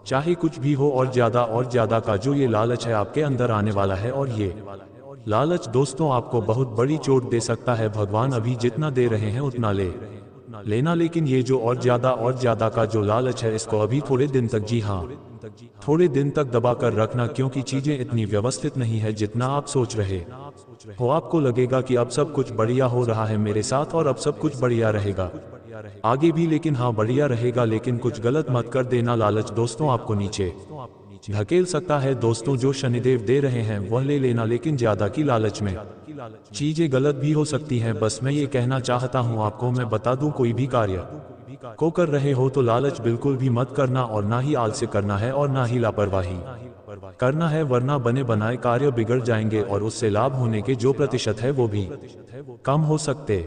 S1: चाहे कुछ भी हो, और ज्यादा का जो ये लालच है आपके अंदर आने वाला है। और ये लालच दोस्तों आपको बहुत बड़ी चोट दे सकता है। भगवान अभी जितना दे रहे हैं उतना लेना, लेकिन ये जो और ज्यादा का जो लालच है, इसको अभी थोड़े दिन तक, जी हाँ, थोड़े दिन तक दबा कर रखना, क्योंकि चीजें इतनी व्यवस्थित नहीं है जितना आप सोच रहे हो। आपको लगेगा कि अब सब कुछ बढ़िया हो रहा है मेरे साथ और अब सब कुछ बढ़िया रहेगा आगे भी, लेकिन हाँ बढ़िया रहेगा, लेकिन कुछ गलत मत कर देना। लालच दोस्तों आपको नीचे धकेल सकता है। दोस्तों, जो शनिदेव दे रहे हैं वह ले लेना, लेकिन ज्यादा की लालच में चीजें गलत भी हो सकती हैं। बस मैं ये कहना चाहता हूँ आपको, मैं बता दूं, कोई भी कार्य को कर रहे हो तो लालच बिल्कुल भी मत करना, और ना ही आलस्य करना है और ना ही लापरवाही करना है, वरना बने बनाए कार्य बिगड़ जाएंगे और उससे लाभ होने के जो प्रतिशत है वो भी कम हो सकते